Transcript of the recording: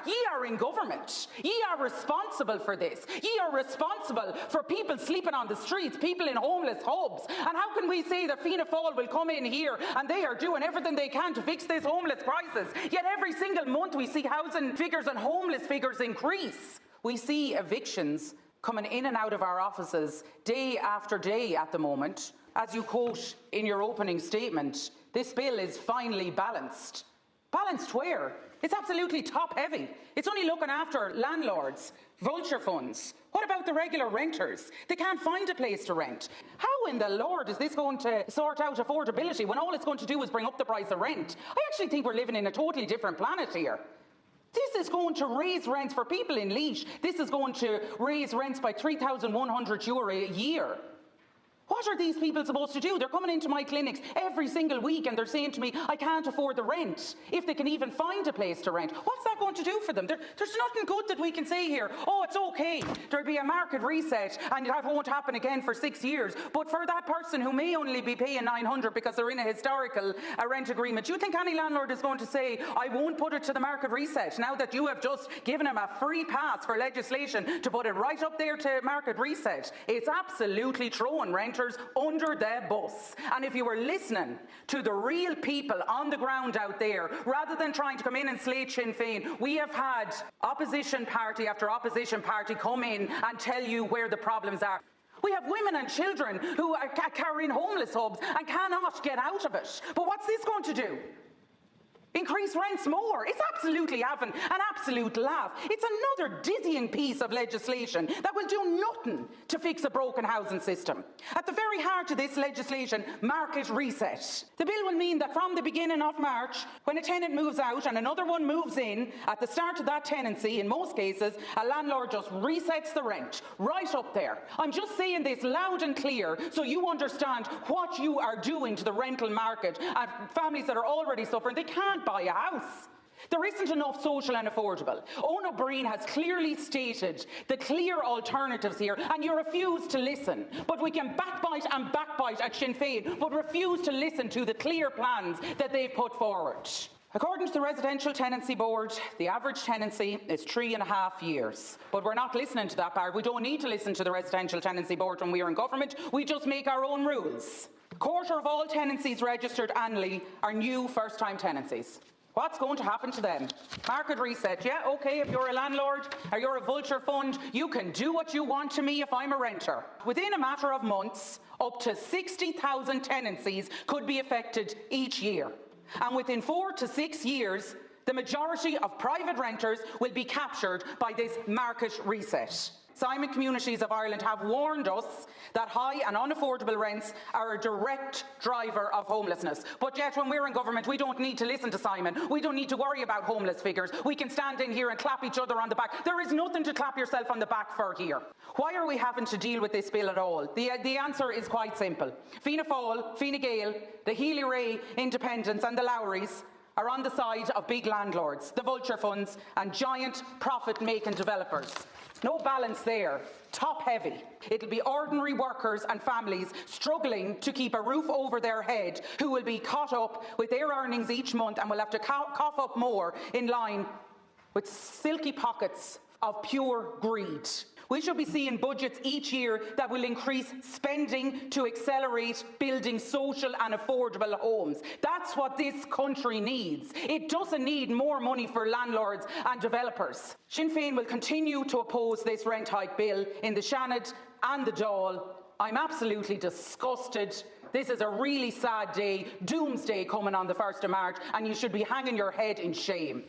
Ye are in government. Ye are responsible for this. Ye are responsible for people sleeping on the streets, people in homeless hubs. And how can we say that Fianna Fáil will come in here and they are doing everything they can to fix this homeless crisis? Yet every single month we see housing figures and homeless figures increase. We see evictions coming in and out of our offices day after day at the moment. As you quote in your opening statement, this bill is finely balanced. Balanced where? It's absolutely top-heavy. It's only looking after landlords, vulture funds. What about the regular renters? They can't find a place to rent. How in the Lord is this going to sort out affordability when all it's going to do is bring up the price of rent? I actually think we're living in a totally different planet here. This is going to raise rents for people in Laois. This is going to raise rents by €3,100 a year. What are these people supposed to do? They're coming into my clinics every single week and they're saying to me, I can't afford the rent, if they can even find a place to rent. What's that going to do for them? There's nothing good that we can say here. Oh, it's okay. There'll be a market reset and that won't happen again for 6 years. But for that person who may only be paying $900 because they're in a historical rent agreement, do you think any landlord is going to say, I won't put it to the market reset now that you have just given him a free pass for legislation to put it right up there to market reset? It's absolutely throwing renters under the bus. And if you were listening to the real people on the ground out there, rather than trying to come in and slate Sinn Féin, we have had opposition party after opposition party come in and tell you where the problems are. We have women and children who are carrying homeless hubs and cannot get out of it. But what's this going to do? Increase rents more. It's absolutely having an absolute laugh. It's another dizzying piece of legislation that will do nothing to fix a broken housing system. At the very heart of this legislation, market reset. The bill will mean that from the beginning of March, when a tenant moves out and another one moves in, at the start of that tenancy, in most cases, a landlord just resets the rent right up there. I'm just saying this loud and clear so you understand what you are doing to the rental market and families that are already suffering. They can't buy a house. There isn't enough social and affordable. Owen O'Brien has clearly stated the clear alternatives here, and you refuse to listen. But we can backbite and backbite at Sinn Féin, but refuse to listen to the clear plans that they've put forward. According to the Residential Tenancy Board, the average tenancy is 3.5 years. But we're not listening to that part. We don't need to listen to the Residential Tenancy Board when we're in government. We just make our own rules. A quarter of all tenancies registered annually are new first-time tenancies. What's going to happen to them? Market reset. Yeah, okay, if you're a landlord or you're a vulture fund, you can do what you want to me if I'm a renter. Within a matter of months, up to 60,000 tenancies could be affected each year. And within 4 to 6 years, the majority of private renters will be captured by this market reset. Simon Communities of Ireland have warned us that high and unaffordable rents are a direct driver of homelessness. But yet when we're in government, we don't need to listen to Simon. We don't need to worry about homeless figures. We can stand in here and clap each other on the back. There is nothing to clap yourself on the back for here. Why are we having to deal with this bill at all? The answer is quite simple. Fianna Fáil, Fine Gael, the Healy-Rae Independents and the Lowrys are on the side of big landlords, the vulture funds and giant profit-making developers. No balance there. Top-heavy. It'll be ordinary workers and families struggling to keep a roof over their head who will be caught up with their earnings each month and will have to cough up more in line with silky pockets of pure greed. We should be seeing budgets each year that will increase spending to accelerate building social and affordable homes. That's what this country needs. It doesn't need more money for landlords and developers. Sinn Féin will continue to oppose this rent hike bill in the Seanad and the Dáil. I'm absolutely disgusted. This is a really sad day, doomsday coming on the 1st of March, and you should be hanging your head in shame.